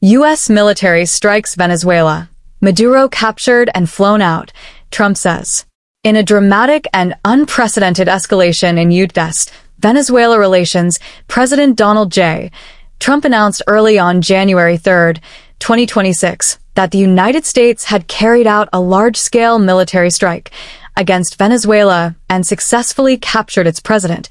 U.S. military strikes Venezuela. Maduro captured and flown out, Trump says. In a dramatic and unprecedented escalation in U.S. Venezuela relations, President Donald J. Trump announced early on January 3, 2026, that the United States had carried out a large-scale military strike against Venezuela and successfully captured its president,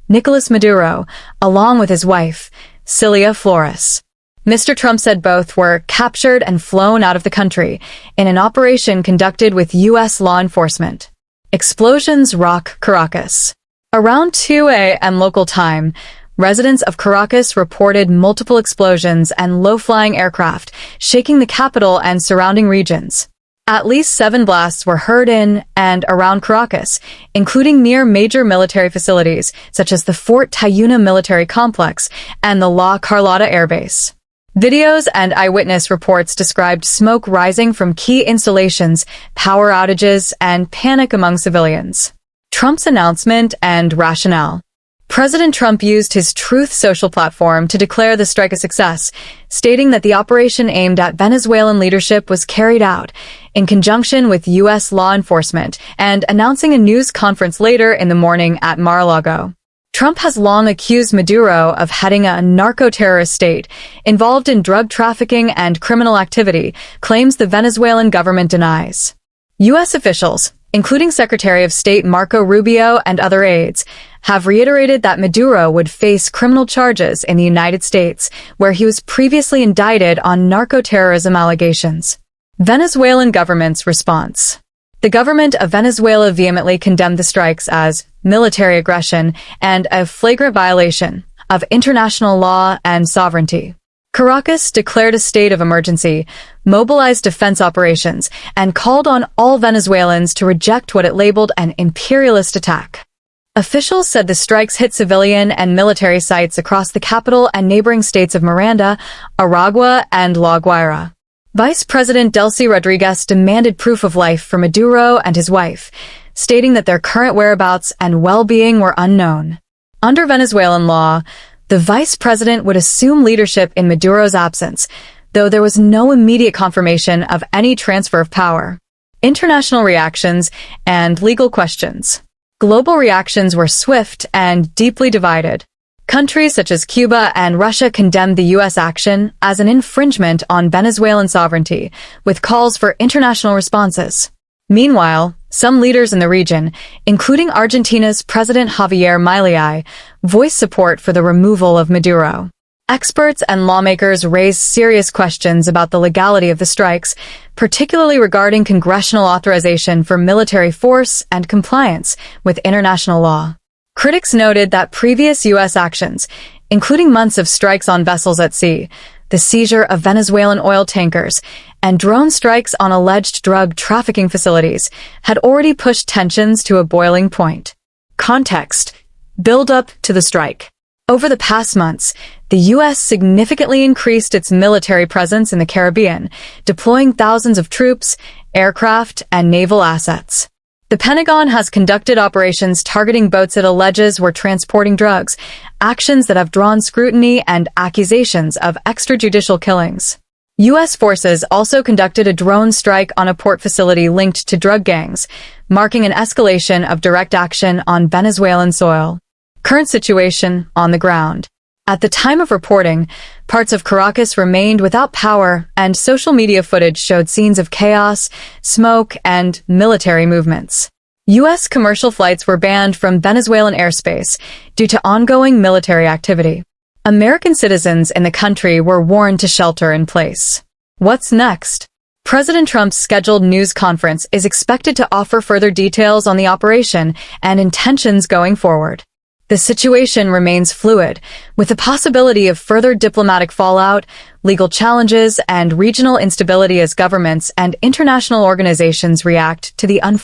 Nicolas Maduro, along with his wife, Cilia Flores. Mr. Trump said both were captured and flown out of the country in an operation conducted with U.S. law enforcement. Explosions rock Caracas. Around 2 a.m. local time, residents of Caracas reported multiple explosions and low-flying aircraft, shaking the capital and surrounding regions. At least 7 blasts were heard in and around Caracas, including near major military facilities such as the Fort Tayuna military complex and the La Carlota Air Base. Videos and eyewitness reports described smoke rising from key installations, power outages, and panic among civilians. Trump's announcement and rationale. President Trump used his Truth Social platform to declare the strike a success, stating that the operation aimed at Venezuelan leadership was carried out in conjunction with U.S. law enforcement and announcing a news conference later in the morning at Mar-a-Lago. Trump has long accused Maduro of heading a narco-terrorist state involved in drug trafficking and criminal activity, claims the Venezuelan government denies. U.S. officials, including Secretary of State Marco Rubio and other aides, have reiterated that Maduro would face criminal charges in the United States, where he was previously indicted on narco-terrorism allegations. Venezuelan government's response. The government of Venezuela vehemently condemned the strikes as military aggression and a flagrant violation of international law and sovereignty. Caracas declared a state of emergency, mobilized defense operations, and called on all Venezuelans to reject what it labeled an imperialist attack. Officials said the strikes hit civilian and military sites across the capital and neighboring states of Miranda, Aragua, and La Guaira. Vice President Delcy Rodriguez demanded proof of life for Maduro and his wife, stating that their current whereabouts and well-being were unknown. Under Venezuelan law, the vice president would assume leadership in Maduro's absence, though there was no immediate confirmation of any transfer of power. International reactions and legal questions. Global reactions were swift and deeply divided. Countries such as Cuba and Russia condemned the U.S. action as an infringement on Venezuelan sovereignty, with calls for international responses. Meanwhile, some leaders in the region, including Argentina's President Javier Milei, voiced support for the removal of Maduro. Experts and lawmakers raised serious questions about the legality of the strikes, particularly regarding congressional authorization for military force and compliance with international law. Critics noted that previous U.S. actions, including months of strikes on vessels at sea, the seizure of Venezuelan oil tankers, and drone strikes on alleged drug trafficking facilities, had already pushed tensions to a boiling point. Context. Build up to the strike. Over the past months, the U.S. significantly increased its military presence in the Caribbean, deploying thousands of troops, aircraft, and naval assets. The Pentagon has conducted operations targeting boats it alleges were transporting drugs, actions that have drawn scrutiny and accusations of extrajudicial killings. U.S. forces also conducted a drone strike on a port facility linked to drug gangs, marking an escalation of direct action on Venezuelan soil. Current situation on the ground. At the time of reporting, parts of Caracas remained without power, and social media footage showed scenes of chaos, smoke, and military movements. U.S. commercial flights were banned from Venezuelan airspace due to ongoing military activity. American citizens in the country were warned to shelter in place. What's next? President Trump's scheduled news conference is expected to offer further details on the operation and intentions going forward. The situation remains fluid, with the possibility of further diplomatic fallout, legal challenges, and regional instability as governments and international organizations react to the